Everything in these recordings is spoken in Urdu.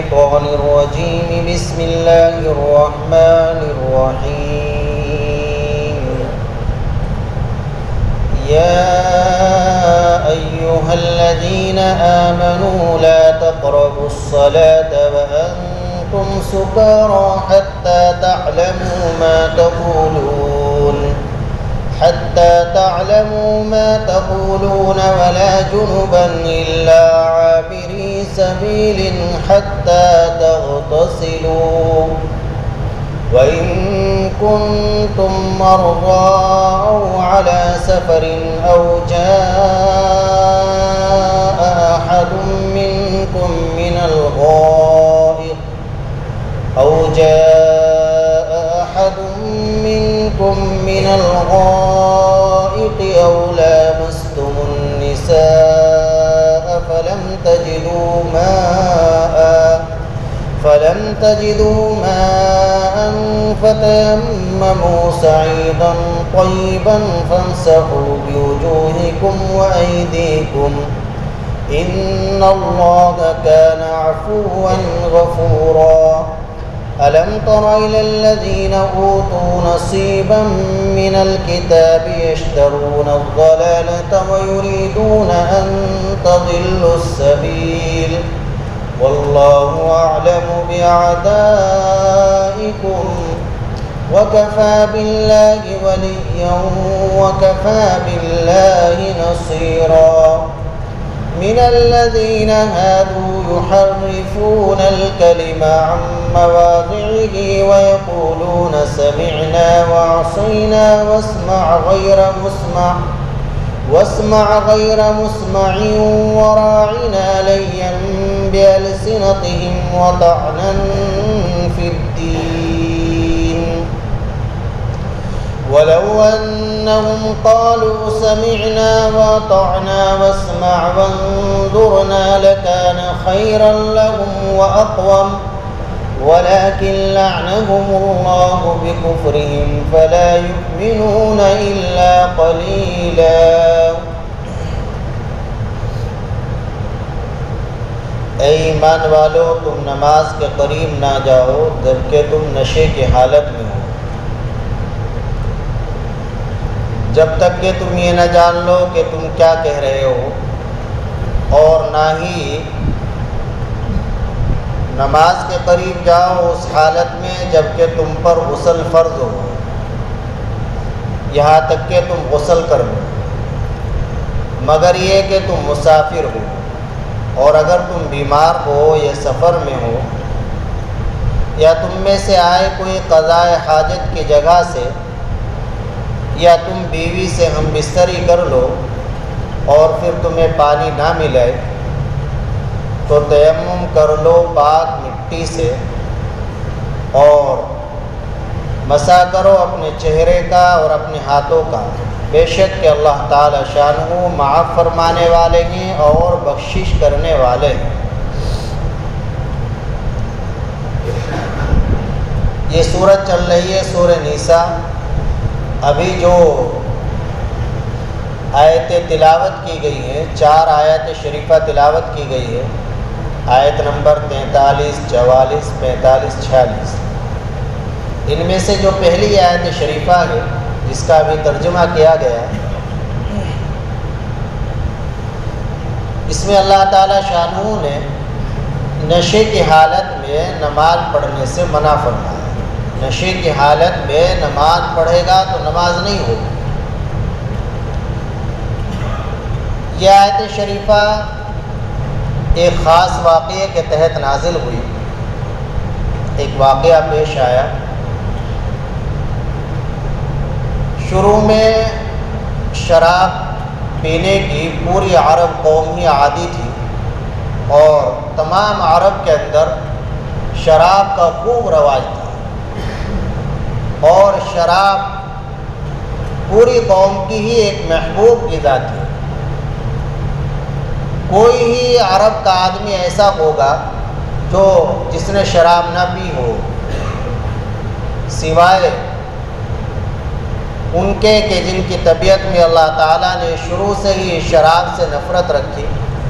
الشيطان الرجيم بسم الله الرحمن الرحيم يا أيها الذين آمنوا لا تقربوا الصلاة وأنتم سكارى حتى تعلموا ما تقولون ولا جنبا إلا عابري سبيل حتى تغتسلوا وإن كنتم مرضى أو على سفر أو جاء أحد منكم من الغائط أو لامستم النساء فلم تجدوا ماء فتيمموا صعيدا طيبا فامسحوا بوجوهكم وأيديكم إن الله كان عفوا غفورا ألم تر إلى الذين أوتوا نصيبا من الكتاب يشترون الضلالة ويريدون أن تضلوا السبيل والله أعلم بأعدائكم وكفى بالله وليا وكفى بالله نصيرا من الذين هادوا يحرفون الكلم عن مواضعه ويقولون سمعنا وعصينا واسمع غير مسمع وراعنا ليا بألسنتهم وطعنا في الدين ولو أنهم قالوا سمعنا وأطعنا واسمع وانظرنا لكان خيرا لهم وأقوم ولكن لعنهم الله بكفرهم فلا يؤمنون إلا قليلا اے ایمان والو تم نماز کے قریب نہ جاؤ جبکہ تم نشے کی حالت میں ہو جب تک کہ تم یہ نہ جان لو کہ تم کیا کہہ رہے ہو اور نہ ہی نماز کے قریب جاؤ اس حالت میں جب کہ تم پر غسل فرض ہو یہاں تک کہ تم غسل کر لو مگر یہ کہ تم مسافر ہو اور اگر تم بیمار ہو یا سفر میں ہو یا تم میں سے آئے کوئی قضاء حاجت کی جگہ سے یا تم بیوی سے ہم بستری کر لو اور پھر تمہیں پانی نہ ملے تو تیمم کر لو پاک مٹی سے اور مسح کرو اپنے چہرے کا اور اپنے ہاتھوں کا بے شک کہ اللہ تعالی شانہ معاف فرمانے والے ہیں اور بخشش کرنے والے ہیں۔ یہ سورت چل رہی ہے سورہ نساء۔ ابھی جو آیتیں تلاوت کی گئی ہیں 4 آیات شریفہ تلاوت کی گئی ہے، آیت نمبر 43، 44، 45، 46۔ ان میں سے جو پہلی آیت شریفہ ہے جس کا ابھی ترجمہ کیا گیا، اس میں اللہ تعالی شانہ نے نشے کی حالت میں نماز پڑھنے سے منع فرمایا۔ نشے کی حالت میں نماز پڑھے گا تو نماز نہیں ہوگی۔ یہ آیت شریفہ ایک خاص واقعے کے تحت نازل ہوئی۔ ایک واقعہ پیش آیا۔ شروع میں شراب پینے کی پوری عرب قوم ہی عادی تھی اور تمام عرب کے اندر شراب کا خوب رواج تھا اور شراب پوری قوم کی ہی ایک محبوب غذا تھی۔ کوئی ہی عرب کا آدمی ایسا ہوگا جو جس نے شراب نہ پی ہو، سوائے ان کے کہ جن کی طبیعت میں اللہ تعالیٰ نے شروع سے ہی شراب سے نفرت رکھی،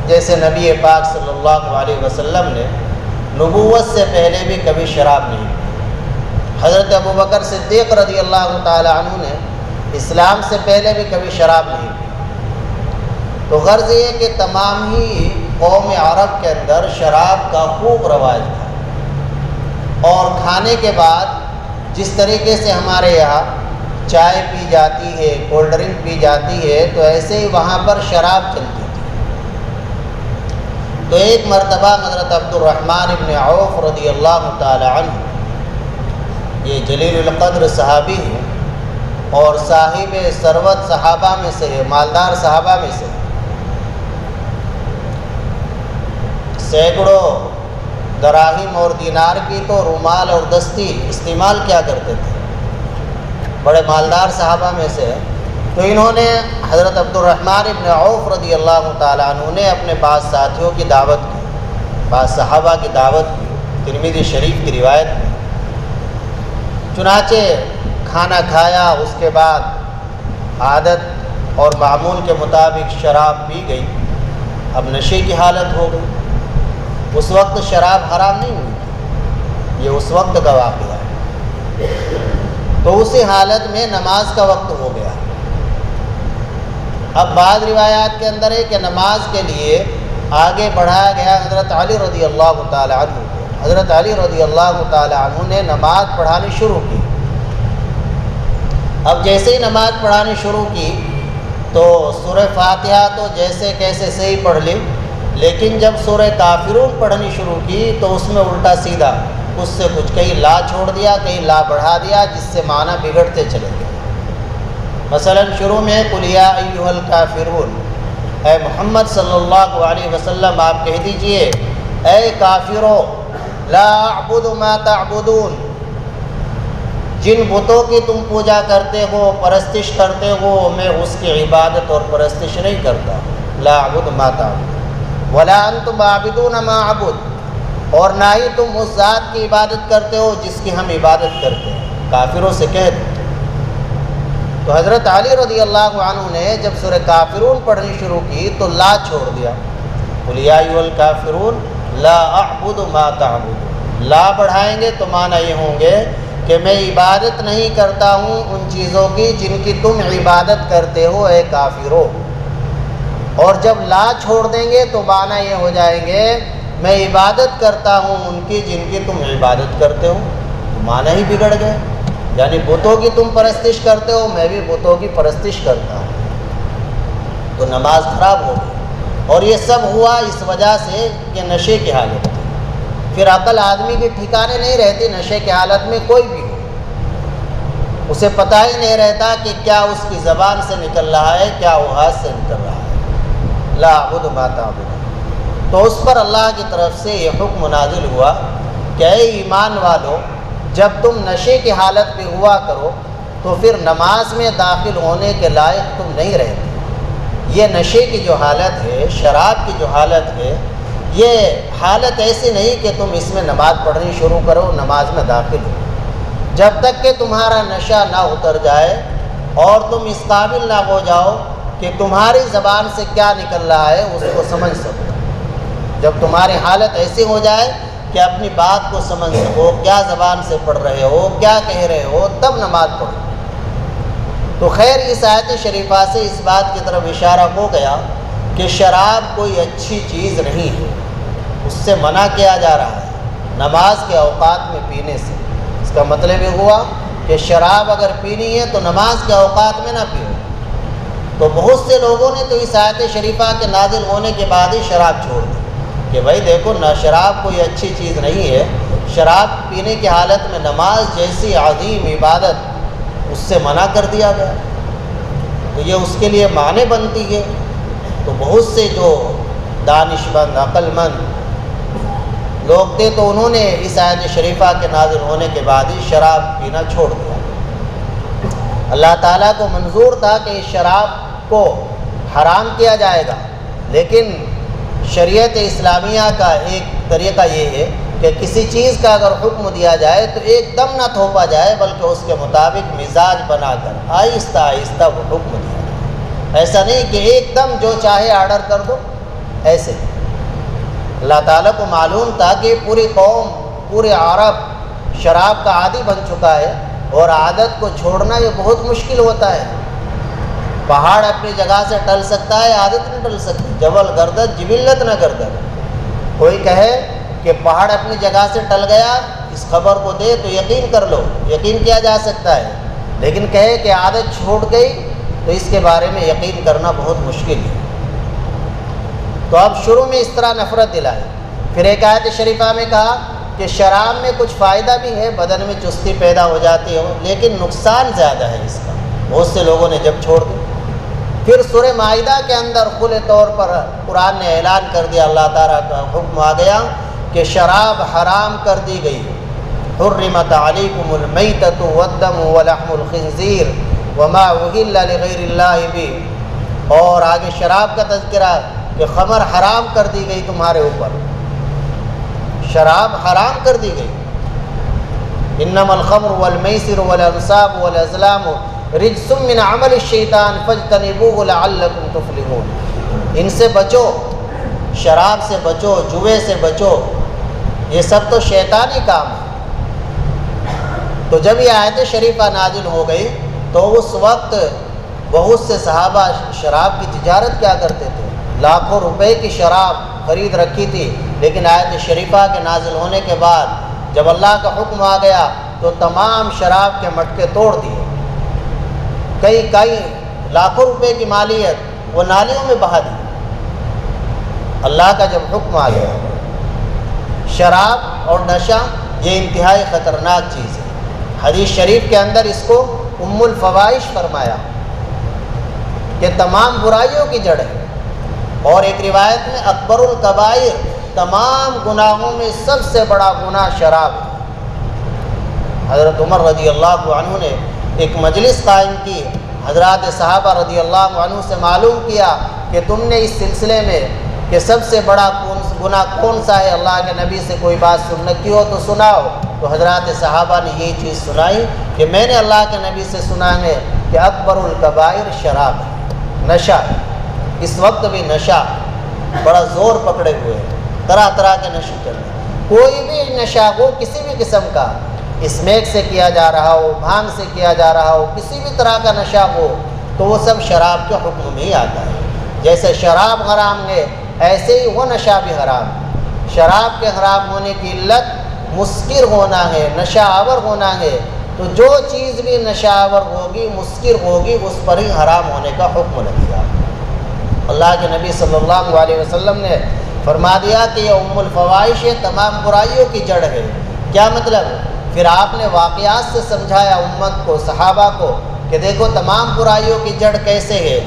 جیسے نبی پاک صلی اللہ علیہ وسلم نے نبوت سے پہلے بھی کبھی شراب نہیں پی۔ حضرت ابوبکر صدیق رضی اللہ تعالی عنہ نے اسلام سے پہلے بھی کبھی شراب نہیں پی۔ تو غرض یہ کہ تمام ہی قوم عرب کے اندر شراب کا خوب رواج تھا، اور کھانے کے بعد جس طریقے سے ہمارے یہاں چائے پی جاتی ہے، کولڈ ڈرنک پی جاتی ہے، تو ایسے ہی وہاں پر شراب چلتی تھی۔ تو ایک مرتبہ حضرت عبد الرحمن ابن عوف رضی اللہ تعالی عنہ، یہ جلیل القدر صحابی ہے اور صاحب ثروت صحابہ میں سے ہے، مالدار صحابہ میں سے، سینکڑوں دراہم اور دینار کی تو رومال اور دستی استعمال کیا کرتے تھے، بڑے مالدار صحابہ میں سے۔ تو انہوں نے حضرت عبد الرحمن ابن عوف رضی اللہ تعالیٰ عنہ نے اپنے بعض ساتھیوں کی دعوت کی، بعض صحابہ کی دعوت کی، ترمذی شریف کی روایت میں۔ چنانچہ کھانا کھایا، اس کے بعد عادت اور معمول کے مطابق شراب پی گئی، اب نشے کی حالت ہو گئی۔ اس وقت شراب حرام نہیں ہوئی تھی، یہ اس وقت کا واقعہ ہے۔ تو اسی حالت میں نماز کا وقت ہو گیا۔ اب بعض روایات کے اندر ہے کہ نماز کے لیے آگے بڑھایا گیا حضرت علی رضی اللہ تعالی عنہ کو۔ حضرت علی رضی اللہ تعالی عنہ نے نماز پڑھانی شروع کی۔ اب جیسے ہی نماز پڑھانی شروع کی تو سورہ فاتحہ تو جیسے کیسے صحیح پڑھ لی، لیکن جب سورہ کافرون پڑھنی شروع کی تو اس میں الٹا سیدھا اس سے کچھ کہیں لا چھوڑ دیا، کہیں لا بڑھا دیا، جس سے معنی بگڑتے چلے گئے۔ مثلا شروع میں قل یا ایھا الکافرون، اے محمد صلی اللہ علیہ وسلم آپ کہہ دیجئے اے کافرو، لا اعبد ما تعبدون، جن بتوں کی تم پوجا کرتے ہو، پرستش کرتے ہو، میں اس کی عبادت اور پرستش نہیں کرتا۔ لا اعبد ما تعبدون ولا انتم عابدون ما اعبد، اور نہ ہی تم اس ذات کی عبادت کرتے ہو جس کی ہم عبادت کرتے ہیں، کافروں سے کہہ دو۔ تو حضرت علی رضی اللہ عنہ نے جب سورہ کافرون پڑھنی شروع کی تو لا چھوڑ دیا، قل یا ایھا الکافرون لا اعبد ما تعبدون، لا بڑھائیں گے تو معنی یہ ہوں گے کہ میں عبادت نہیں کرتا ہوں ان چیزوں کی جن کی تم عبادت کرتے ہو اے کافرو، اور جب لا چھوڑ دیں گے تو معنی یہ ہو جائیں گے میں عبادت کرتا ہوں ان کی جن کی تم عبادت کرتے ہو، تو معنی ہی بگڑ گئے، یعنی بتوں کی تم پرستش کرتے ہو، میں بھی بتوں کی پرستش کرتا ہوں، تو نماز خراب ہو گئی۔ اور یہ سب ہوا اس وجہ سے کہ نشے کی حالت تھی۔ پھر عقل آدمی کے ٹھکانے نہیں رہتی، نشے کی حالت میں کوئی بھی ہو، اسے پتہ ہی نہیں رہتا کہ کیا اس کی زبان سے نکل رہا ہے، کیا وہ ہاتھ سے نکل رہا ہے۔ لا اعبد ما تعبدون، تو اس پر اللہ کی طرف سے یہ حکم نازل ہوا کہ اے ایمان والو، جب تم نشے کی حالت میں ہوا کرو تو پھر نماز میں داخل ہونے کے لائق تم نہیں رہتے۔ یہ نشے کی جو حالت ہے، شراب کی جو حالت ہے، یہ حالت ایسی نہیں کہ تم اس میں نماز پڑھنی شروع کرو، نماز میں داخل ہو، جب تک کہ تمہارا نشہ نہ اتر جائے اور تم اس قابل نہ ہو جاؤ کہ تمہاری زبان سے کیا نکل رہا ہے اس کو سمجھ سکو۔ جب تمہاری حالت ایسی ہو جائے کہ اپنی بات کو سمجھ سکو، کیا زبان سے پڑھ رہے ہو، کیا کہہ رہے ہو، تب نماز پڑھو۔ تو خیر اس آیت شریفہ سے اس بات کی طرف اشارہ ہو گیا کہ شراب کوئی اچھی چیز نہیں ہے، اس سے منع کیا جا رہا ہے نماز کے اوقات میں پینے سے۔ اس کا مطلب یہ ہوا کہ شراب اگر پینی ہے تو نماز کے اوقات میں نہ پیو۔ تو بہت سے لوگوں نے تو اس آیت شریفہ کے نازل ہونے کے بعد ہی شراب چھوڑ دی کہ بھائی دیکھو نہ، شراب کوئی اچھی چیز نہیں ہے، شراب پینے کی حالت میں نماز جیسی عظیم عبادت اس سے منع کر دیا گیا، تو یہ اس کے لیے معنی بنتی ہے۔ تو بہت سے جو دانش مند، عقل مند لوگ تھے تو انہوں نے اس آیت شریفہ کے نازل ہونے کے بعد ہی شراب پینا چھوڑ دیا۔ اللہ تعالیٰ کو منظور تھا کہ اس شراب کو حرام کیا جائے گا، لیکن شریعت اسلامیہ کا ایک طریقہ یہ ہے کہ کسی چیز کا اگر حکم دیا جائے تو ایک دم نہ تھوپا جائے، بلکہ اس کے مطابق مزاج بنا کر آہستہ آہستہ وہ حکم دیا جائے۔ ایسا نہیں کہ ایک دم جو چاہے آرڈر کر دو، ایسے اللہ تعالیٰ کو معلوم تھا کہ پوری قوم پورے عرب شراب کا عادی بن چکا ہے اور عادت کو چھوڑنا یہ بہت مشکل ہوتا ہے۔ پہاڑ اپنی جگہ سے ٹل سکتا ہے، عادت نہیں ٹل سکتی۔ جبل گردد جبلت نہ گردد۔ کوئی کہے کہ پہاڑ اپنی جگہ سے ٹل گیا، اس خبر کو دے تو یقین کر لو، یقین کیا جا سکتا ہے، لیکن کہے کہ عادت چھوٹ گئی تو اس کے بارے میں یقین کرنا بہت مشکل ہے۔ تو اب شروع میں اس طرح نفرت دلائے، پھر ایک آیت شریفہ میں کہا کہ شراب میں کچھ فائدہ بھی ہے، بدن میں چستی پیدا ہو جاتی ہو، لیکن نقصان زیادہ ہے اس کا، بہت سے لوگوں نے جب چھوڑ دی۔ پھر سورہ مائدہ کے اندر کھلے طور پر قرآن نے اعلان کر دیا، اللہ تعالیٰ کا حکم آ گیا کہ شراب حرام کر دی گئی۔ حرمت علیکم المیتۃ والدم ولحم الخنزیر وما اہل لغیر اللہ بہ، اور آگے شراب کا تذکرہ کہ خمر حرام کر دی گئی تمہارے اوپر، شراب حرام کر دی گئی۔ انما الخمر والمیسر والانصاب والازلام رجس من عمل الشیطان فاجتنبوه لعلکم تفلحون۔ ان سے بچو، شراب سے بچو، جوے سے بچو، یہ سب تو شیطانی کام ہے۔ تو جب یہ آیت شریفہ نازل ہو گئی تو اس وقت بہت سے صحابہ شراب کی تجارت کیا کرتے تھے، لاکھوں روپے کی شراب خرید رکھی تھی، لیکن آیت شریفہ کے نازل ہونے کے بعد جب اللہ کا حکم آ گیا تو تمام شراب کے مٹکے توڑ دیے، کئی لاکھوں روپے کی مالیت وہ نالیوں میں بہا دی۔ اللہ کا جب حکم آ گیا، شراب اور نشہ یہ انتہائی خطرناک چیز ہے۔ حدیث شریف کے اندر اس کو ام الفواحش فرمایا کہ تمام برائیوں کی جڑ ہے، اور ایک روایت میں اکبر الکبائر، تمام گناہوں میں سب سے بڑا گناہ شراب ہے۔ حضرت عمر رضی اللہ عنہ نے ایک مجلس قائم کی، حضرات صحابہ رضی اللہ عنہ سے معلوم کیا کہ تم نے اس سلسلے میں کہ سب سے بڑا گناہ کون سا ہے، اللہ کے نبی سے کوئی بات سننے کی ہو تو سناؤ۔ تو حضرات صحابہ نے یہی چیز سنائی کہ میں نے اللہ کے نبی سے سنا ہے کہ اکبر الکبائر شراب ہے، نشہ ہے۔ اس وقت بھی نشہ بڑا زور پکڑے ہوئے ہے، طرح طرح کے نشے چل رہے ہیں۔ کوئی بھی نشہ ہو، کسی بھی قسم کا، اسمیک سے کیا جا رہا ہو، بھانگ سے کیا جا رہا ہو، کسی بھی طرح کا نشہ ہو تو وہ سب شراب کے حکم میں ہی آتا ہے۔ جیسے شراب حرام ہے ایسے ہی وہ نشہ بھی حرام ہے۔ شراب کے حرام ہونے کی علت مسکر ہونا ہے، نشہ آور ہونا ہے، تو جو چیز بھی نشہ آور ہوگی، مسکر ہوگی، اس پر ہی حرام ہونے کا حکم لگے گا۔ اللہ کے نبی صلی اللہ علیہ وسلم نے فرما دیا کہ یہ ام الفواحش ہے، تمام برائیوں کی جڑ ہے۔ کیا مطلب؟ پھر آپ نے واقعات سے سمجھایا امت کو، صحابہ کو، کہ دیکھو تمام برائیوں کی جڑ کیسے ہے۔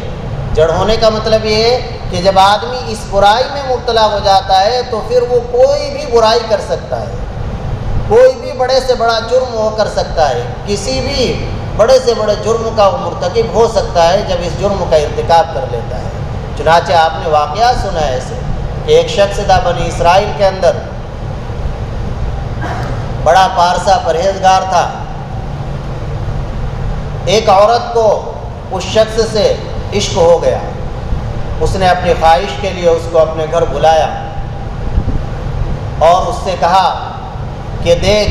جڑ ہونے کا مطلب یہ ہے کہ جب آدمی اس برائی میں مبتلا ہو جاتا ہے تو پھر وہ کوئی بھی برائی کر سکتا ہے، کوئی بھی بڑے سے بڑا جرم وہ کر سکتا ہے، کسی بھی بڑے سے بڑے جرم کا وہ مرتکب ہو سکتا ہے جب اس جرم کا ارتکاب کر لیتا ہے۔ چنانچہ آپ نے واقعات سنا ہے ایسے کہ ایک شخص تھا بنی اسرائیل کے اندر، بڑا پارسا پرہیزگار تھا۔ ایک عورت کو اس شخص سے عشق ہو گیا، اس نے اپنی خواہش کے لیے اس کو اپنے گھر بلایا اور اس سے کہا کہ دیکھ،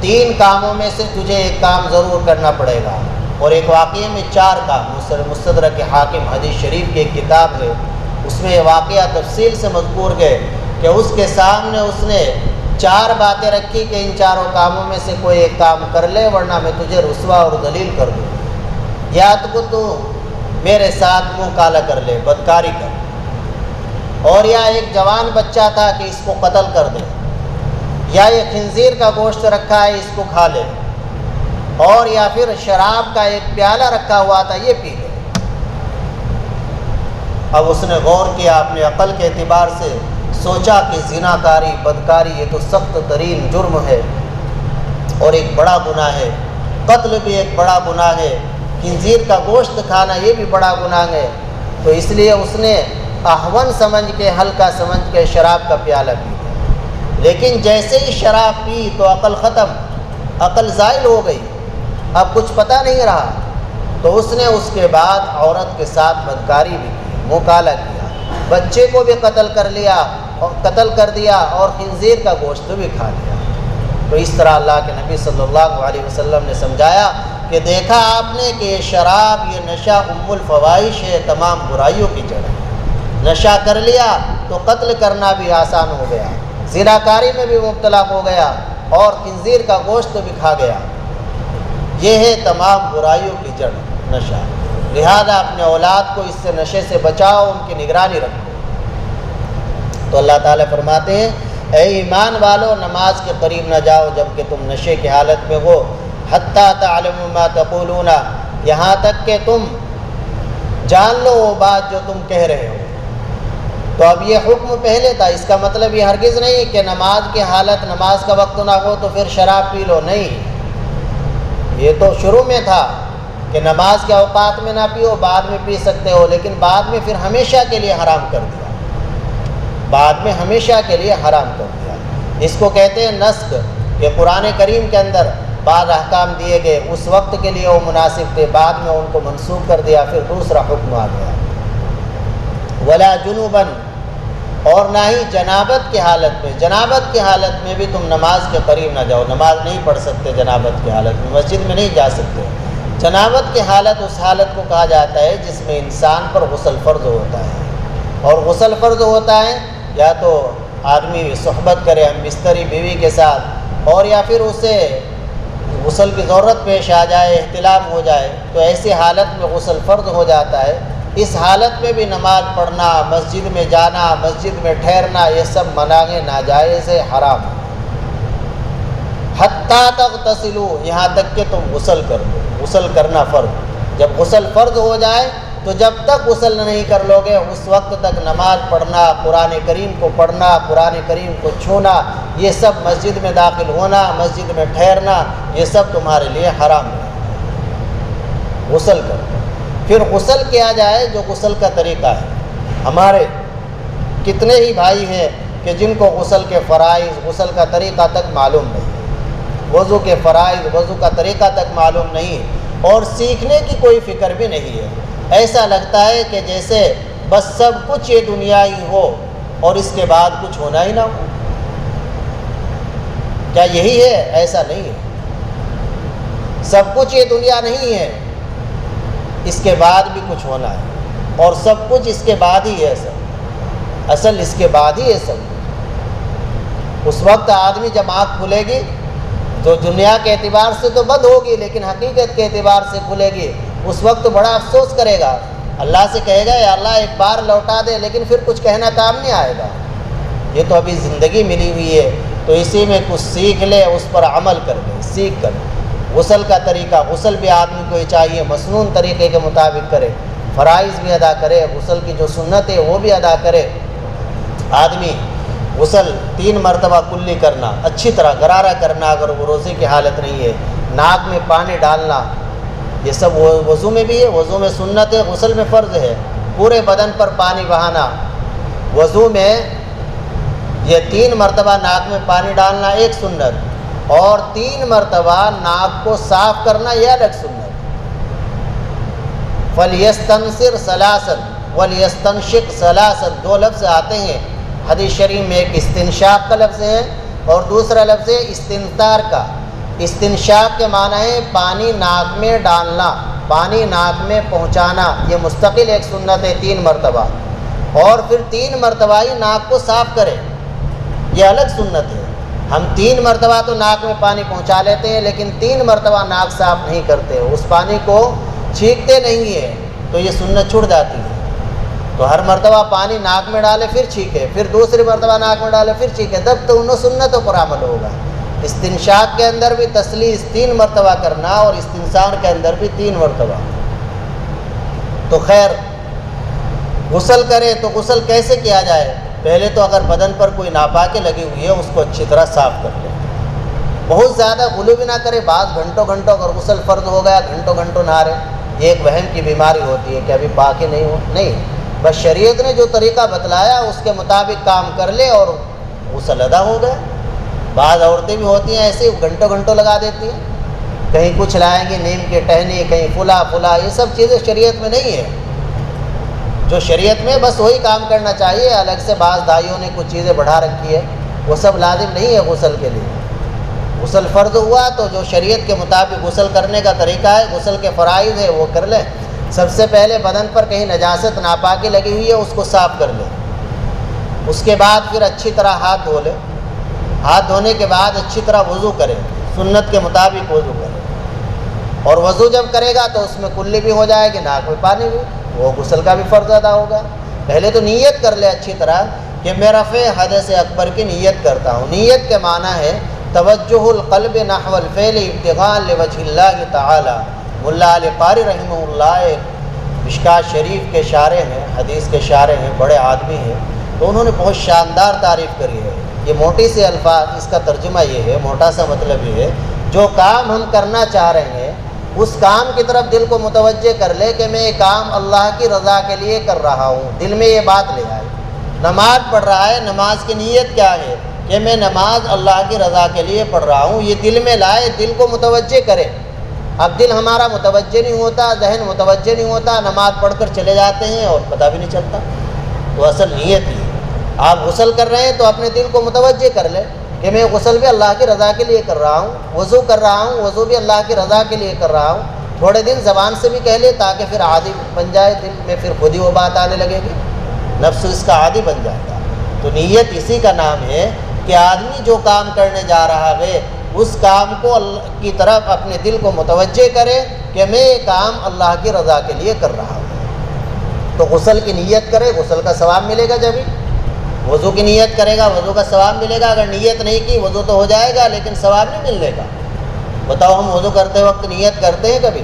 3 کاموں میں سے تجھے ایک کام ضرور کرنا پڑے گا، اور ایک واقعے میں 4 کام۔ مستدرک حاکم حدیث شریف کی ایک کتاب ہے، اس میں یہ واقعہ تفصیل سے مذکور ہے کہ اس کے سامنے اس نے 4 باتیں رکھی کہ ان 4 کاموں میں سے کوئی ایک کام کر لے ورنہ میں تجھے رسوا اور ذلیل کر دوں، یا تو میرے ساتھ منہ کالا کر لے، بدکاری کر، اور یا ایک جوان بچہ تھا کہ اس کو قتل کر دے، یا یہ خنزیر کا گوشت رکھا ہے اس کو کھا لے، اور یا پھر شراب کا ایک پیالہ رکھا ہوا تھا یہ پی لے۔ اب اس نے غور کیا، اپنے عقل کے اعتبار سے سوچا کہ زنا کاری، بدکاری یہ تو سخت ترین جرم ہے اور ایک بڑا گناہ ہے، قتل بھی ایک بڑا گناہ ہے، خنزیر کا گوشت کھانا یہ بھی بڑا گناہ ہے، تو اس لیے اس نے اہون سمجھ کے، ہلکا سمجھ کے شراب کا پیالہ پی لیا۔ لیکن جیسے ہی شراب پی تو عقل ختم، عقل زائل ہو گئی، اب کچھ پتہ نہیں رہا، تو اس نے اس کے بعد عورت کے ساتھ بدکاری بھی کی، منہ کالا کیا، بچے کو بھی قتل کر لیا، اور قتل کر دیا اور خنزیر کا گوشت بھی کھا لیا۔ تو اس طرح اللہ کے نبی صلی اللہ علیہ وسلم نے سمجھایا کہ دیکھا آپ نے کہ یہ شراب، یہ نشہ ام الفواحش ہے، تمام برائیوں کی جڑ ہے۔ نشہ کر لیا تو قتل کرنا بھی آسان ہو گیا، زناکاری میں بھی مبتلا ہو گیا اور خنزیر کا گوشت بھی کھا گیا۔ یہ ہے تمام برائیوں کی جڑ، نشہ۔ لہذا اپنے اولاد کو اس سے نشے سے بچاؤ، ان کی نگرانی رکھو۔ تو اللہ تعالیٰ فرماتے ہیں اے ایمان والو، نماز کے قریب نہ جاؤ جب کہ تم نشے کی حالت میں ہو، حتیٰ تعلموا ما تقولون، یہاں تک کہ تم جان لو وہ بات جو تم کہہ رہے ہو۔ تو اب یہ حکم پہلے تھا، اس کا مطلب یہ ہرگز نہیں کہ نماز کی حالت، نماز کا وقت نہ ہو تو پھر شراب پی لو، نہیں۔ یہ تو شروع میں تھا کہ نماز کے اوقات میں نہ پیو، بعد میں پی سکتے ہو، لیکن بعد میں پھر ہمیشہ کے لیے حرام کر دیا، بعد میں ہمیشہ کے لیے حرام کر دیا۔ اس کو کہتے ہیں نسخ، کہ قرآن کریم کے اندر بعض احکام دیے گئے، اس وقت کے لیے وہ مناسب تھے، بعد میں ان کو منسوخ کر دیا، پھر دوسرا حکم آ گیا۔ ولا جنوباً، اور نہ ہی جنابت کی حالت میں، جنابت کی حالت میں بھی تم نماز کے قریب نہ جاؤ، نماز نہیں پڑھ سکتے جنابت کی حالت میں، مسجد میں نہیں جا سکتے۔ جنابت کی حالت اس حالت کو کہا جاتا ہے جس میں انسان پر غسل فرض ہوتا ہے، اور غسل فرض ہوتا ہے یا تو آدمی صحبت کرے ہم بستری بیوی کے ساتھ، اور یا پھر اسے غسل کی ضرورت پیش آ جائے، احتلام ہو جائے، تو ایسی حالت میں غسل فرض ہو جاتا ہے۔ اس حالت میں بھی نماز پڑھنا، مسجد میں جانا، مسجد میں ٹھہرنا، یہ سب منع ہے، ناجائز ہے، حرام ہے۔ حتیٰ تغتسلوا، یہاں تک کہ تم غسل کر لو، غسل کرنا فرض۔ جب غسل فرض ہو جائے تو جب تک غسل نہیں کر لو گے اس وقت تک نماز پڑھنا، قرآن کریم کو پڑھنا، قرآن کریم کو چھونا، یہ سب مسجد میں داخل ہونا، مسجد میں ٹھہرنا، یہ سب تمہارے لیے حرام ہے۔ غسل کر لو، پھر غسل کیا جائے جو غسل کا طریقہ ہے۔ ہمارے کتنے ہی بھائی ہیں کہ جن کو غسل کے فرائض، غسل کا طریقہ تک معلوم نہیں، وضو کے فرائض، وضو کا طریقہ تک معلوم نہیں، اور سیکھنے کی کوئی فکر بھی نہیں ہے۔ ایسا لگتا ہے کہ جیسے بس سب کچھ یہ دنیا ہی ہو اور اس کے بعد کچھ ہونا ہی نہ ہو۔ کیا یہی ہے؟ ایسا نہیں ہے۔ سب کچھ یہ دنیا نہیں ہے، اس کے بعد بھی کچھ ہونا ہے، اور سب کچھ اس کے بعد ہی ہے سب، اصل اس کے بعد ہی ہے سب۔ اس وقت آدمی جب آنکھ کھلے گی تو دنیا کے اعتبار سے تو بند ہوگی، لیکن حقیقت کے اعتبار سے کھلے گی، اس وقت بڑا افسوس کرے گا، اللہ سے کہے گا یا اللہ ایک بار لوٹا دے، لیکن پھر کچھ کہنا کام نہیں آئے گا۔ یہ تو ابھی زندگی ملی ہوئی ہے، تو اسی میں کچھ سیکھ لے، اس پر عمل کر لے، سیکھ کر۔ غسل کا طریقہ، غسل بھی آدمی کو چاہیے مسنون طریقے کے مطابق کرے، فرائض بھی ادا کرے، غسل کی جو سنت ہے وہ بھی ادا کرے۔ آدمی غسل 3 مرتبہ کلی کرنا، اچھی طرح غرارہ کرنا اگر وہ روزے کی حالت نہیں ہے، ناک میں پانی ڈالنا، یہ سب وضو میں بھی ہے، وضو میں سنت ہے، غسل میں فرض ہے۔ پورے بدن پر پانی بہانا، وضو میں یہ 3 مرتبہ ناک میں پانی ڈالنا ایک سنت، اور 3 مرتبہ ناک کو صاف کرنا یہ الگ سنت۔ فَلْيَسْتَنْصِرْ ثَلَاثًا وَلْيَسْتَنْشِقْ ثَلَاثًا، 2 لفظ آتے ہیں حدیث شریف میں، ایک استنشاق کا لفظ ہے اور دوسرا لفظ ہے استنثار کا۔ استنشاق کے معنی ہے پانی ناک میں ڈالنا، پانی ناک میں پہنچانا، یہ مستقل ایک سنت ہے 3 مرتبہ، اور پھر 3 مرتبہ ہی ناک کو صاف کرے، یہ الگ سنت ہے۔ ہم 3 مرتبہ تو ناک میں پانی پہنچا لیتے ہیں، لیکن 3 مرتبہ ناک صاف نہیں کرتے، اس پانی کو چھینکتے نہیں ہیں، تو یہ سنت چھوٹ جاتی ہے۔ تو ہر مرتبہ پانی ناک میں ڈالے پھر چھینکے، پھر دوسری مرتبہ ناک میں ڈالے پھر چھینکے، تب تو انہوں سنتوں پر عمل ہوگا۔ استنشاق کے اندر بھی تسلیس 3 مرتبہ کرنا، اور استنثار کے اندر بھی 3 مرتبہ۔ تو خیر، غسل کرے تو غسل کیسے کیا جائے؟ پہلے تو اگر بدن پر کوئی ناپاکی لگی ہوئی ہے اس کو اچھی طرح صاف کر لے، بہت زیادہ غلو بھی نہ کرے، بعض گھنٹوں اگر غسل فرض ہو گیا گھنٹوں نہا رہے، یہ ایک وہم کی بیماری ہوتی ہے کہ ابھی پاکی نہیں ہو، نہیں، بس شریعت نے جو طریقہ بتلایا اس کے مطابق کام کر لے اور غسل ادا ہو گئے۔ بعض عورتیں بھی ہوتی ہیں ایسے گھنٹوں لگا دیتی ہیں، کہیں کچھ لائیں گی نیم کے ٹہنی، کہیں فلا، یہ سب چیزیں شریعت میں نہیں ہے۔ جو شریعت میں بس وہی کام کرنا چاہیے، الگ سے بعض دائیوں نے کچھ چیزیں بڑھا رکھی ہے، وہ سب لازم نہیں ہے غسل کے لیے۔ غسل فرض ہوا تو جو شریعت کے مطابق غسل کرنے کا طریقہ ہے، غسل کے فرائض ہے وہ کر لیں۔ سب سے پہلے بدن پر کہیں نجاست ناپاکی لگی ہوئی ہے اس کو صاف کر لیں، اس کے بعد پھر اچھی طرح ہاتھ دھو لیں، ہاتھ دھونے کے بعد اچھی طرح وضو کریں، سنت کے مطابق وضو کریں، اور وضو جب کرے گا تو اس میں کلی بھی ہو جائے گی، ناک میں پانی بھی، وہ غسل کا بھی فرض ادا ہوگا۔ پہلے تو نیت کر لے اچھی طرح کہ میں رفع حدث اکبر کی نیت کرتا ہوں۔ نیت کے معنی ہے توجہ القلب نحو الفعل ابتغاء لوجہ اللہ تعالی۔ ملا علی قاری رحمہ اللہ مشکوٰۃ شریف کے شارح ہیں، حدیث کے شارح ہیں، بڑے آدمی ہیں، تو انہوں نے بہت شاندار تعریف کری ہے۔ یہ موٹی سے الفاظ، اس کا ترجمہ یہ ہے، موٹا سا مطلب یہ ہے، جو کام ہم کرنا چاہ رہے ہیں اس کام کی طرف دل کو متوجہ کر لے کہ میں یہ کام اللہ کی رضا کے لیے کر رہا ہوں، دل میں یہ بات لے آئے۔ نماز پڑھ رہا ہے، نماز کی نیت کیا ہے کہ میں نماز اللہ کی رضا کے لیے پڑھ رہا ہوں، یہ دل میں لائے، دل کو متوجہ کرے۔ اب دل ہمارا متوجہ نہیں ہوتا، ذہن متوجہ نہیں ہوتا، نماز پڑھ کر چلے جاتے ہیں اور پتہ بھی نہیں چلتا۔ تو اصل نیت ہی ہے۔ آپ غسل کر رہے ہیں تو اپنے دل کو متوجہ کر لیں کہ میں غسل بھی اللہ کی رضا کے لیے کر رہا ہوں، وضو کر رہا ہوں، وضو بھی اللہ کی رضا کے لیے کر رہا ہوں۔ تھوڑے دن زبان سے بھی کہہ لے تاکہ پھر عادی بن جائے، دل میں پھر خود ہی وہ بات آنے لگے گی، نفس اس کا عادی بن جائے گا۔ تو نیت اسی کا نام ہے کہ آدمی جو کام کرنے جا رہا ہے اس کام کو اللہ کی طرف اپنے دل کو متوجہ کرے کہ میں یہ کام اللہ کی رضا کے لیے کر رہا ہوں۔ تو غسل کی نیت کرے، غسل کا ثواب ملے گا۔ جب ہی وضو کی نیت کرے گا وضو کا ثواب ملے گا۔ اگر نیت نہیں کی وضو تو ہو جائے گا لیکن ثواب نہیں ملے گا۔ بتاؤ ہم وضو کرتے وقت نیت کرتے ہیں؟ کبھی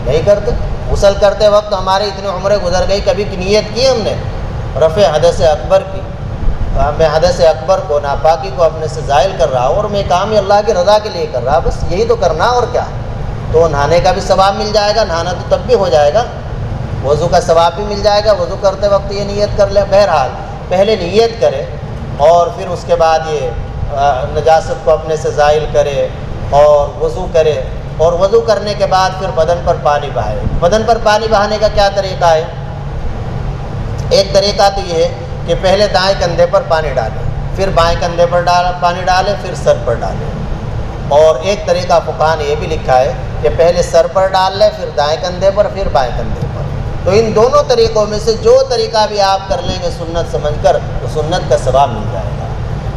نہیں کرتے۔ غسل کرتے وقت ہماری اتنی عمریں گزر گئی، کبھی نیت کی ہم نے رفع حدث اکبر کی؟ میں حدث اکبر کو، ناپاکی کو اپنے سے زائل کر رہا ہوں اور میں کام اللہ کی رضا کے لیے کر رہا، بس یہی تو کرنا اور کیا۔ تو نہانے کا بھی ثواب مل جائے گا، نہانا تو تب بھی ہو جائے گا، وضو کا ثواب بھی مل جائے گا، وضو کرتے وقت یہ نیت کر لے۔ بہرحال پہلے نیت کرے اور پھر اس کے بعد یہ نجاست کو اپنے سے زائل کرے اور وضو کرے، اور وضو کرنے کے بعد پھر بدن پر پانی بہائے۔ بدن پر پانی بہانے کا کیا طریقہ ہے؟ ایک طریقہ تو یہ ہے کہ پہلے دائیں کندھے پر پانی ڈالیں، پھر بائیں کندھے پر پانی ڈالیں، پھر سر پر ڈالیں۔ اور ایک طریقہ فقہاء نے یہ بھی لکھا ہے کہ پہلے سر پر ڈال لیں، پھر دائیں کندھے پر، پھر بائیں کندھے پر۔ تو ان دونوں طریقوں میں سے جو طریقہ بھی آپ کر لیں گے سنت سمجھ کر تو سنت کا ثواب مل جائے گا۔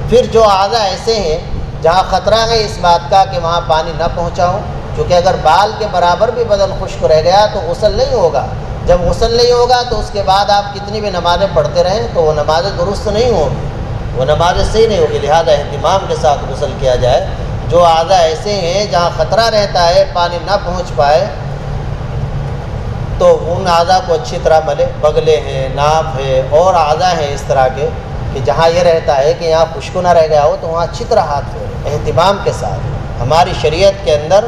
پھر جو اعضاء ایسے ہیں جہاں خطرہ ہے اس بات کا کہ وہاں پانی نہ پہنچا ہو، چونکہ اگر بال کے برابر بھی بدن خشک رہ گیا تو غسل نہیں ہوگا۔ جب غسل نہیں ہوگا تو اس کے بعد آپ کتنی بھی نمازیں پڑھتے رہیں تو وہ نمازیں درست نہیں ہوگی، وہ نمازیں صحیح نہیں ہوگی۔ لہذا اہتمام کے ساتھ غسل کیا جائے۔ جو اعضاء ایسے ہیں جہاں خطرہ رہتا ہے پانی نہ پہنچ پائے تو ان اعضاء کو اچھی طرح ملے۔ بغلے ہیں، ناف ہے، اور اعضاء ہیں اس طرح کے کہ جہاں یہ رہتا ہے کہ یہاں خشک نہ رہ گیا ہو تو وہاں اچھی طرح ہاتھ پھیرے اہتمام کے ساتھ۔ ہماری شریعت کے اندر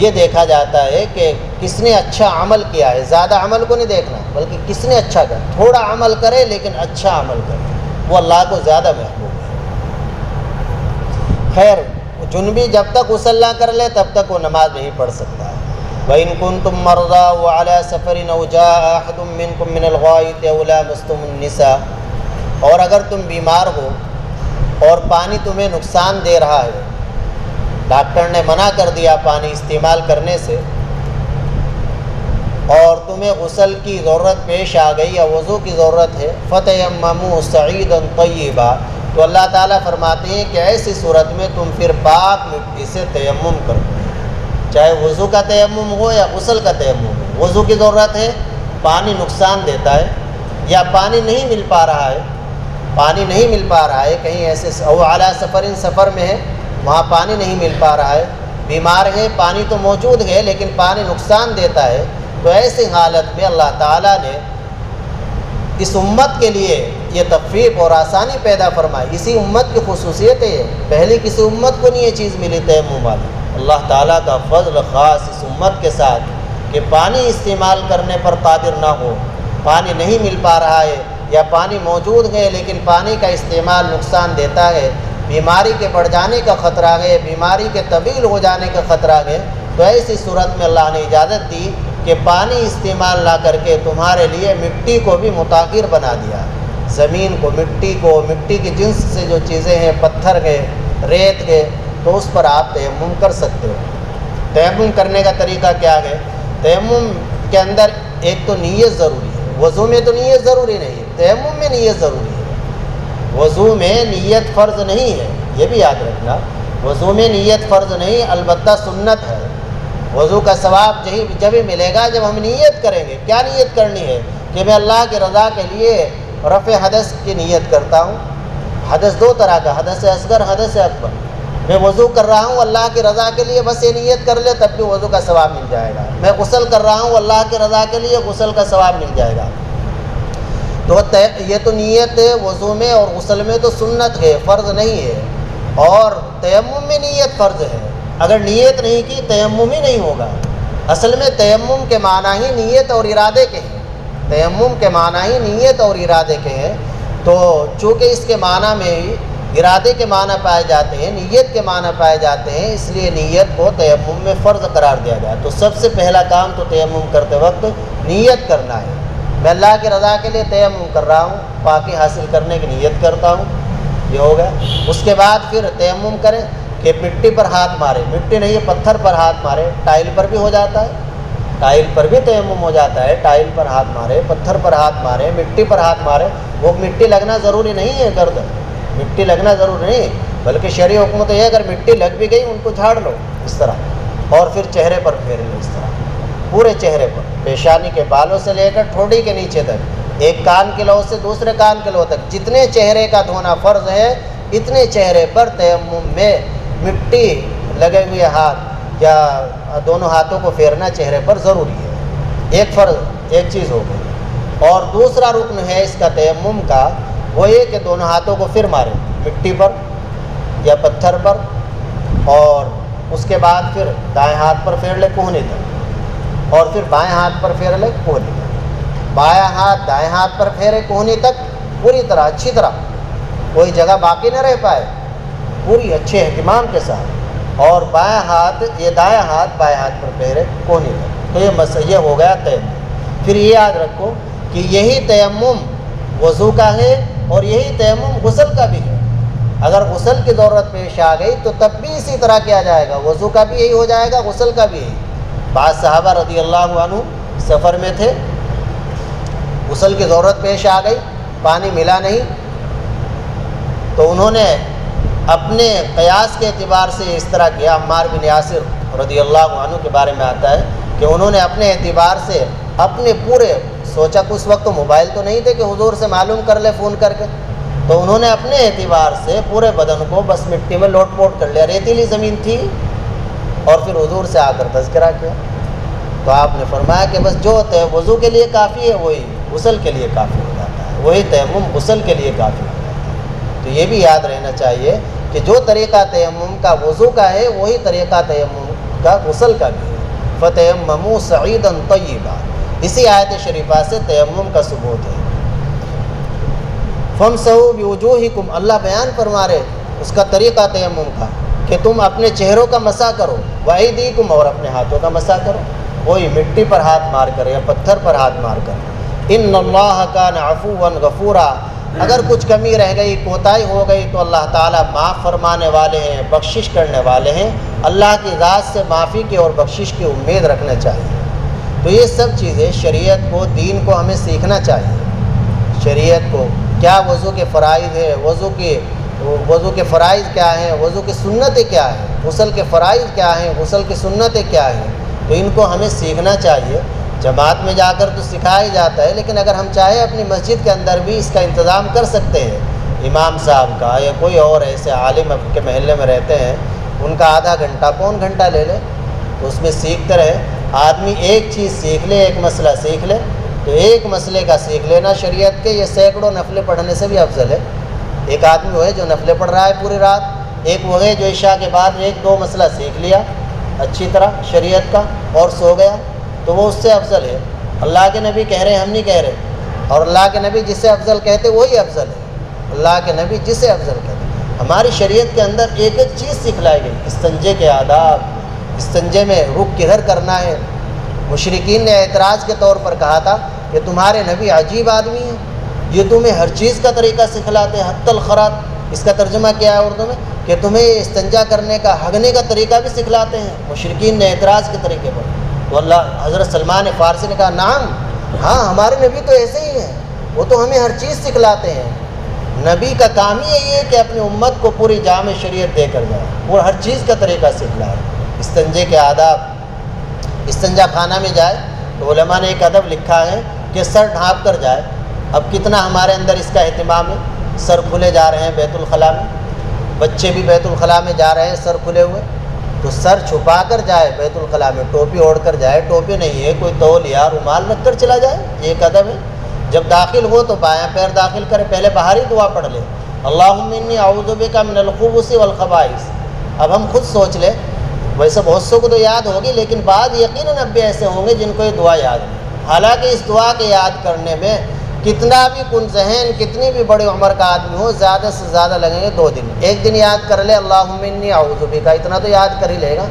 یہ دیکھا جاتا ہے کہ کس نے اچھا عمل کیا ہے، زیادہ عمل کو نہیں دیکھنا بلکہ کس نے اچھا کیا۔ تھوڑا عمل کرے لیکن اچھا عمل کرے، وہ اللہ کو زیادہ محبوب ہے۔ خیر، جنبی جب تک غسل نہ کر لے تب تک وہ نماز نہیں پڑھ سکتا۔ وَإِن كُنتُم مَّرْضَىٰ وَعَلَىٰ سَفَرٍ أَوْ جَاءَ أَحَدٌ مِّنكُم مِّنَ الْغَائِطِ أَوْ لَامَسْتُمُ النِّسَاءَ، اور اگر تم بیمار ہو اور پانی تمہیں نقصان دے رہا ہے، ڈاکٹر نے منع کر دیا پانی استعمال کرنے سے، اور تمہیں غسل کی ضرورت پیش آ گئی یا وضو کی ضرورت ہے، فَتَيَمَّمُوا صَعِيدًا طَيِّبًا، تو اللہ تعالیٰ فرماتے ہیں کہ ایسی صورت میں تم پھر پاک مٹی سے تیمم کرو، چاہے وضو کا تیمم ہو یا غسل کا تیمم ہو۔ وضو کی ضرورت ہے، پانی نقصان دیتا ہے یا پانی نہیں مل پا رہا ہے، پانی نہیں مل پا رہا ہے، کہیں ایسے او علی سفرٍ، سفر میں ہے وہاں پانی نہیں مل پا رہا ہے، بیمار ہے، پانی تو موجود ہے لیکن پانی نقصان دیتا ہے، تو ایسی حالت میں اللہ تعالیٰ نے اس امت کے لیے یہ تخفیف اور آسانی پیدا فرمائی۔ اسی امت کی خصوصیت ہے یہ، پہلی کسی امت کو نہیں یہ چیز ملی تیمم والی۔ اللہ تعالیٰ کا فضل خاص اس امت کے ساتھ کہ پانی استعمال کرنے پر قادر نہ ہو، پانی نہیں مل پا رہا ہے یا پانی موجود ہے لیکن پانی کا استعمال نقصان دیتا ہے، بیماری کے بڑھ جانے کا خطرہ ہے، بیماری کے طویل ہو جانے کا خطرہ ہے، تو ایسی صورت میں اللہ نے اجازت دی کہ پانی استعمال نہ کر کے تمہارے لیے مٹی کو بھی مطہر بنا دیا، زمین کو، مٹی کی جنس سے جو چیزیں ہیں، پتھر کے، ریت کے، تو اس پر آپ تیمم کر سکتے ہو۔ تیمم کرنے کا طریقہ کیا ہے؟ تیمم کے اندر ایک تو نیت ضروری ہے، وضو میں تو نیت ضروری نہیں ہے، تیمم میں نیت ضروری ہے۔ وضو میں نیت فرض نہیں ہے، یہ بھی یاد رکھنا، وضو میں نیت فرض نہیں، البتہ سنت ہے۔ وضو کا ثواب جب ہی ملے گا جب ہم نیت کریں گے۔ کیا نیت کرنی ہے؟ کہ میں اللہ کی رضا کے لیے رفع حدث کی نیت کرتا ہوں۔ حدث دو طرح کا، حدث اصغر، حدث اکبر۔ میں وضو کر رہا ہوں اللہ کی رضا کے لیے، بس یہ نیت کر لے تب بھی وضو کا ثواب مل جائے گا۔ میں غسل کر رہا ہوں اللہ کی رضا کے لیے، غسل کا ثواب مل جائے گا۔ تو یہ تو نیت وضو میں اور غسل میں تو سنت ہے، فرض نہیں ہے۔ اور تیمم میں نیت فرض ہے، اگر نیت نہیں کی تیمم ہی نہیں ہوگا۔ اصل میں تیمم کے معنی ہی نیت اور ارادے کے ہیں، تیمم کے معنی ہی نیت اور ارادے کے ہیں۔ تو چونکہ اس کے معنی میں ہی ارادے کے معنی پائے جاتے ہیں، نیت کے معنی پائے جاتے ہیں، اس لیے نیت کو تیمم میں فرض قرار دیا گیا۔ تو سب سے پہلا کام تو تیمم کرتے وقت نیت کرنا ہے۔ میں اللہ کی رضا کے لیے تیمم کر رہا ہوں، پاکی حاصل کرنے کی نیت کرتا ہوں، یہ ہو گیا۔ اس کے بعد پھر تیمم کریں کہ مٹی پر ہاتھ مارے، مٹی نہیں ہے پتھر پر ہاتھ مارے، ٹائل پر بھی ہو جاتا ہے، ٹائل پر بھی تیمم ہو جاتا ہے، ٹائل پر ہاتھ مارے، پتھر پر ہاتھ مارے، مٹی پر ہاتھ مارے۔ وہ مٹی لگنا ضروری نہیں ہے، گردن مٹی لگنا ضروری نہیں، بلکہ شرعی حکم تو یہ اگر مٹی لگ بھی گئی ان کو جھاڑ لو اس طرح، اور پھر چہرے پر پھیر لو اس طرح، پورے چہرے پر، پیشانی کے بالوں سے لے کر ٹھوڑی کے نیچے تک، ایک کان کے لو سے دوسرے کان کے لو تک، جتنے چہرے کا دھونا فرض ہے اتنے چہرے پر تیمم میں مٹی لگے ہوئے ہاتھ یا دونوں ہاتھوں کو پھیرنا چہرے پر ضروری ہے۔ ایک فرض، ایک چیز ہو گئی۔ اور دوسرا رکن ہے اس کا تیمم کا، وہ یہ کہ دونوں ہاتھوں کو پھر مارے مٹی پر یا پتھر پر، اور اس کے بعد پھر دائیں ہاتھ پر پھیر لے کوہنی تک، اور پھر بائیں ہاتھ پر پھیر لے کوہنی تک، بایاں ہاتھ دائیں ہاتھ پر پھیرے کوہنی تک پوری طرح، اچھی طرح، کوئی جگہ باقی نہ رہ پائے، پوری اچھے اہتمام کے ساتھ، اور بایاں ہاتھ یہ دایاں ہاتھ بائیں ہاتھ پر پھیرے کوہنی تک۔ تو یہ ہو گیا تیمم۔ پھر یہ یاد رکھو کہ یہی تیمم وضو کا ہے اور یہی تیمم غسل کا بھی ہے۔ اگر غسل کی ضرورت پیش آ گئی تو تب بھی اسی طرح کیا جائے گا، وضو کا بھی یہی ہو جائے گا، غسل کا بھی یہی۔ بعض صحابہ رضی اللہ عنہ سفر میں تھے، غسل کی ضرورت پیش آ گئی، پانی ملا نہیں، تو انہوں نے اپنے قیاس کے اعتبار سے اس طرح کیا۔ عمار بن یاسر رضی اللہ عنہ کے بارے میں آتا ہے کہ انہوں نے اپنے اعتبار سے اپنے پورے، سوچا کہ اس وقت تو موبائل تو نہیں تھے کہ حضور سے معلوم کر لے فون کر کے، تو انہوں نے اپنے اعتبار سے پورے بدن کو بس مٹی میں لوٹ پوٹ کر لیا، ریتیلی زمین تھی، اور پھر حضور سے آ کر تذکرہ کیا۔ تو آپ نے فرمایا کہ بس جو وضو کے لیے کافی ہے وہی غسل کے لیے کافی ہو جاتا ہے، وہی تیمم غسل کے لیے کافی ہو جاتا ہے۔ تو یہ بھی یاد رہنا چاہیے کہ جو طریقہ تیمم کا وضو کا ہے وہی طریقہ تیمم کا غسل کا بھی ہے۔ فَتَيَمَّمُوا صَعِيدًا طَيِّبًا، اسی آیت شریفہ سے تیمم کا ثبوت ہے۔ فَامْسَحُوا بِوُجُوهِكُمْ، اللہ بیان فرما رہے اس کا طریقہ تیمم کا کہ تم اپنے چہروں کا مسح کرو، وَأَيْدِيكُمْ، اور اپنے ہاتھوں کا مسح کرو، وہی مٹی پر ہاتھ مار کر یا پتھر پر ہاتھ مار کر۔ إِنَّ اللَّهَ كَانَ عَفُوًّا غَفُورًا، اگر کچھ کمی رہ گئی، کوتاہی ہو گئی تو اللہ تعالیٰ معاف فرمانے والے ہیں، بخشش کرنے والے ہیں۔ اللہ کی ذات سے معافی کی اور بخشش کی امید رکھنا چاہیے۔ تو یہ سب چیزیں شریعت کو، دین کو ہمیں سیکھنا چاہیے۔ شریعت کو کیا وضو کے فرائض ہے، وضو کے فرائض کیا ہیں، وضو کی سنتیں کیا ہیں، غسل کے فرائض کیا ہیں، غسل کی سنتیں کیا ہیں، تو ان کو ہمیں سیکھنا چاہیے۔ جماعت میں جا کر تو سکھایا جاتا ہے، لیکن اگر ہم چاہیں اپنی مسجد کے اندر بھی اس کا انتظام کر سکتے ہیں، امام صاحب کا یا کوئی اور ایسے عالم کے محلے میں رہتے ہیں، ان کا آدھا گھنٹہ پون گھنٹہ لے لے، تو اس میں سیکھتے رہے۔ آدمی ایک چیز سیکھ لے، ایک مسئلہ سیکھ لے، تو ایک مسئلے کا سیکھ لینا شریعت کے یہ سینکڑوں نفلیں پڑھنے سے بھی افضل ہے۔ ایک آدمی وہ ہے جو نفلیں پڑھ رہا ہے پوری رات، ایک وہ ہے جو عشاء کے بعد ایک دو مسئلہ سیکھ لیا اچھی طرح شریعت کا اور سو گیا، تو وہ اس سے افضل ہے۔ اللہ کے نبی کہہ رہے ہیں، ہم نہیں کہہ رہے، اور اللہ کے نبی جسے افضل کہتے وہی افضل ہے۔ اللہ کے نبی جسے افضل کہتے، ہماری شریعت کے اندر ایک ایک چیز سکھلائی گئی، استنجے کے آداب، استنجے میں رک کدھر کرنا ہے، مشرکین نے اعتراض کے طور پر کہا تھا کہ تمہارے نبی عجیب آدمی ہیں، یہ تمہیں ہر چیز کا طریقہ سکھلاتے ہیں، حتی الخراط۔ اس کا ترجمہ کیا ہے اردو میں؟ کہ تمہیں استنجا کرنے کا، ہگنے کا طریقہ بھی سکھلاتے ہیں۔ مشرکین نے اعتراض کے طریقے پر، تو اللہ حضرت سلمان فارسی نے کہا نعم، ہاں ہمارے نبی تو ایسے ہی ہیں، وہ تو ہمیں ہر چیز سکھلاتے ہیں۔ نبی کا کام ہی یہی ہے کہ اپنی امت کو پوری جامع شریعت دے کر جائے، وہ ہر چیز کا طریقہ سکھلائے۔ استنجے کے آداب، استنجا خانہ میں جائے تو علماء نے ایک ادب لکھا ہے کہ سر ڈھانپ کر جائے۔ اب کتنا ہمارے اندر اس کا اہتمام ہے، سر کھلے جا رہے ہیں بیت الخلاء میں، بچے بھی بیت الخلاء میں جا رہے ہیں سر کھلے ہوئے، تو سر چھپا کر جائے بیت الخلاء میں، ٹوپی اوڑھ کر جائے، ٹوپی نہیں ہے کوئی تولیہ رومال رکھ کر چلا جائے، یہ ایک ادب ہے۔ جب داخل ہو تو بایاں پیر داخل کرے، پہلے باہری دعا پڑھ لے، اللہم انی اعوذ بک من الخبث والخبائث۔ اب ہم خود سوچ لیں، ویسے بہت سو کو تو یاد ہوگی، لیکن بعض یقیناً اب بھی ایسے ہوں گے جن کو یہ دعا یاد نہیں۔ حالانکہ اس دعا کے یاد کرنے میں کتنا بھی کن ذہن، کتنی بھی بڑی عمر کا آدمی ہو، زیادہ سے زیادہ لگیں گے 2 دن۔ ایک دن یاد کر لے اللہم انی اعوذ بک، اتنا تو یاد کر ہی لے گا۔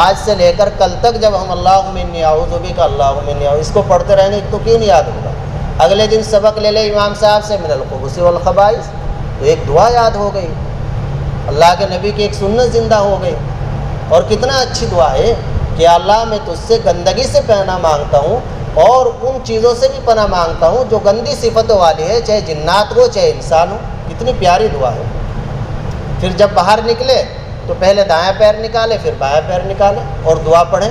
آج سے لے کر کل تک جب ہم اللہم انی اعوذ بک، اللہم انی اعوذ، اس کو پڑھتے رہیں گے تو کیوں نہیں یاد ہوگا؟ اگلے دن سبق لے لے امام صاحب سے من الخبث والخبائث، تو ایک دعا یاد ہو گئی، اللہ کے نبی کی ایک سنت زندہ ہو گئی۔ اور کتنا اچھی دعا ہے کہ اللہ میں تجھ سے گندگی سے پناہ مانگتا ہوں اور ان چیزوں سے بھی پناہ مانگتا ہوں جو گندی صفتوں والی ہے، چاہے جنات ہو چاہے انسان ہو۔ کتنی پیاری دعا ہے۔ پھر جب باہر نکلے تو پہلے دائیں پیر نکالے، پھر بائیں پیر نکالے اور دعا پڑھیں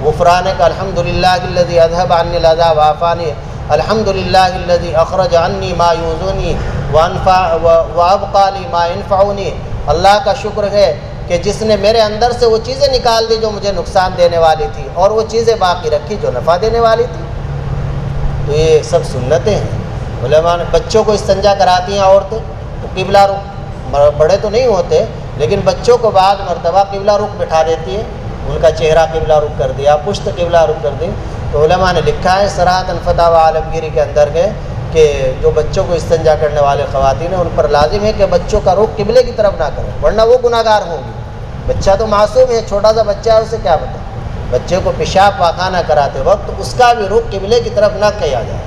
غفرانک الحمدللہ الذی اذھب عنی الاذی وعافانی، الحمدللہ الذی اخرج عنی ما یؤذونی وابقی لی ما ینفعنی۔ اللہ کا شکر ہے کہ جس نے میرے اندر سے وہ چیزیں نکال دی جو مجھے نقصان دینے والی تھی، اور وہ چیزیں باقی رکھی جو نفع دینے والی تھی۔ تو یہ سب سنتیں ہیں۔ علماء نے بچوں کو استنجا کراتی ہیں عورتیں تو قبلہ رخ، بڑے تو نہیں ہوتے لیکن بچوں کو بعض مرتبہ قبلہ رخ بٹھا دیتی ہے، ان کا چہرہ قبلہ رخ کر دیا، پشت قبلہ رخ کر دی۔ تو علماء نے لکھا ہے صراحتاً فتاوی عالمگیری کے اندر کے کہ جو بچوں کو استنجا کرنے والے خواتین ہیں ان پر لازم ہے کہ بچوں کا رخ قبلے کی طرف نہ کریں، ورنہ وہ گناہ گار ہوں گی۔ بچہ تو معصوم ہے، چھوٹا سا بچہ ہے، اسے کیا پتہ؟ بچے کو پیشاب پاخانہ کراتے وقت اس کا بھی رخ قبلے کی طرف نہ کیا جائے۔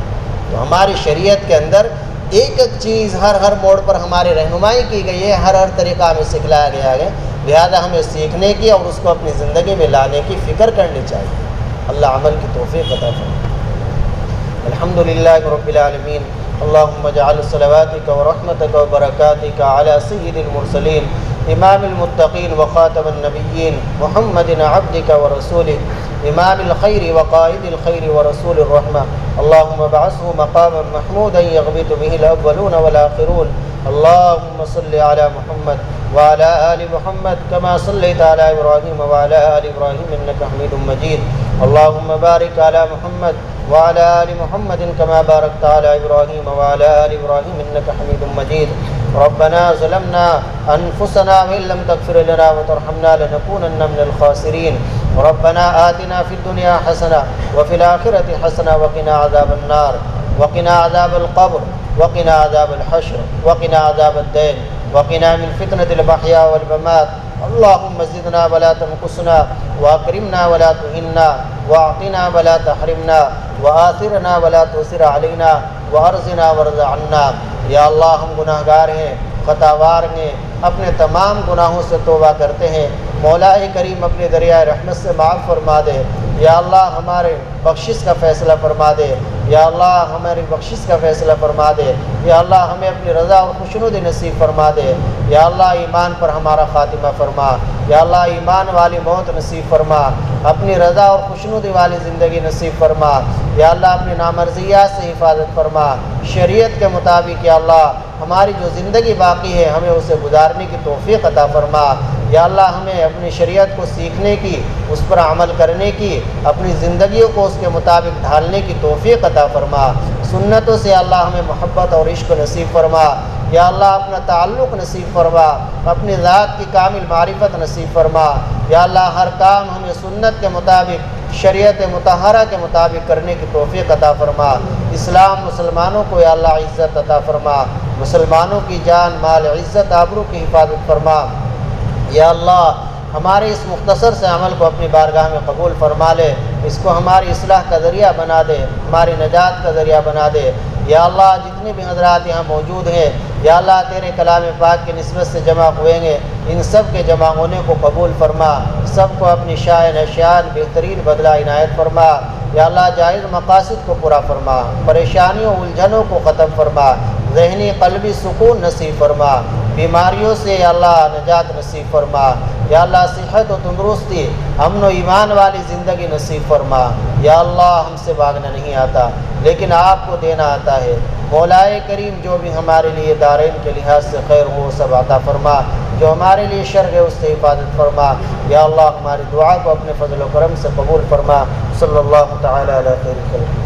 تو ہماری شریعت کے اندر ایک ایک چیز ہر موڑ پر ہماری رہنمائی کی گئی ہے، ہر طریقہ ہمیں سکھلایا گیا ہے، لہذا ہمیں سیکھنے کی اور اس کو اپنی زندگی میں لانے کی فکر کرنی چاہیے۔ اللہ عمل کی توفیق عطا فرمائے۔ الحمدللہ رب العالمین، اللہم اجعل صلواتک ورحمتک وبرکاتک علی سید المرسلین امام المتقین وخاتم النبیین محمد عبدک ورسولک امام الخیر وقائد الخیر ورسول الرحمہ، اللہم ابعثہ مقاما محمودا یغبط بہ الاولون والآخرون، اللہم صل علی محمد وعلى آل محمد كما صليت على إبراهيم وعلى آل إبراهيم إنك حميد مجيد، اللهم بارك على محمد وعلى آل محمد كما باركت على إبراهيم وعلى آل إبراهيم إنك حميد مجيد، ربنا ظلمنا أنفسنا وإن لم تغفر لنا وترحمنا لنكونن من الخاسرين، ربنا آتنا في الدنيا حسنة وفي الآخرة حسنة وقنا عذاب النار وقنا عذاب القبر وقنا عذاب الحشر وقنا عذاب الدين وقنا من فتنة المحيا والممات، اللهم زدنا ولا تنقصنا واكرمنا ولا تهنا واعطنا ولا تحرمنا وآثرنا ولا تؤثر علينا وارزنا وارض عنا۔ یا اللہ ہم گناہ گار ہیں، خطاوار ہیں، اپنے تمام گناہوں سے توبہ کرتے ہیں، مولا کریم اپنے دریائے رحمت سے معاف فرما دے۔ یا اللہ ہمارے بخشش کا فیصلہ فرما دے، یا اللہ ہماری بخشش کا فیصلہ فرما دے، یا اللہ ہمیں اپنی رضا اور خوشنودی نصیب فرما دے، یا اللہ ایمان پر ہمارا خاتمہ فرما، یا اللہ ایمان والی موت نصیب فرما، اپنی رضا اور خوشنودی والی زندگی نصیب فرما، یا اللہ اپنی نامرضیات سے حفاظت فرما، شریعت کے مطابق یا اللہ ہماری جو زندگی باقی ہے ہمیں اسے گزارنے کی توفیق عطا فرما، یا اللہ ہمیں اپنی شریعت کو سیکھنے کی، اس پر عمل کرنے کی، اپنی زندگیوں کو اس کے مطابق ڈھالنے کی توفیق عطا فرما، سنتوں سے اللہ ہمیں محبت اور عشق نصیب فرما، یا اللہ اپنا تعلق نصیب فرما، اپنی ذات کی کامل معرفت نصیب فرما، یا اللہ ہر کام ہمیں سنت کے مطابق، شریعت مطہرہ کے مطابق کرنے کی توفیق عطا فرما، اسلام مسلمانوں کو یا اللہ عزت عطا فرما، مسلمانوں کی جان مال عزت آبرو کی حفاظت فرما، یا اللہ ہمارے اس مختصر سے عمل کو اپنی بارگاہ میں قبول فرما لے، اس کو ہماری اصلاح کا ذریعہ بنا دے، ہماری نجات کا ذریعہ بنا دے۔ یا اللہ جتنے بھی حضرات یہاں موجود ہیں، یا اللہ تیرے کلام پاک کی نسبت سے جمع ہوئیں گے، ان سب کے جمع ہونے کو قبول فرما، سب کو اپنی شان شان بہترین بدلہ عنایت فرما۔ یا اللہ جائز مقاصد کو پورا فرما، پریشانیوں الجھنوں کو ختم فرما، ذہنی قلبی سکون نصیب فرما، بیماریوں سے یا اللہ نجات نصیب فرما۔ یا اللہ صحت و تندرستی، امن و ایمان والی زندگی نصیب فرما۔ یا اللہ ہم سے مانگنا نہیں آتا لیکن آپ کو دینا آتا ہے۔ مولا کریم جو بھی ہمارے لیے دارین کے لحاظ سے خیر ہو سب عطا فرما، جو ہمارے لیے شر ہے اس سے حفاظت فرما۔ یا اللہ ہماری دعا کو اپنے فضل و کرم سے قبول فرما۔ صلی اللہ تعالی علی خیر خلق۔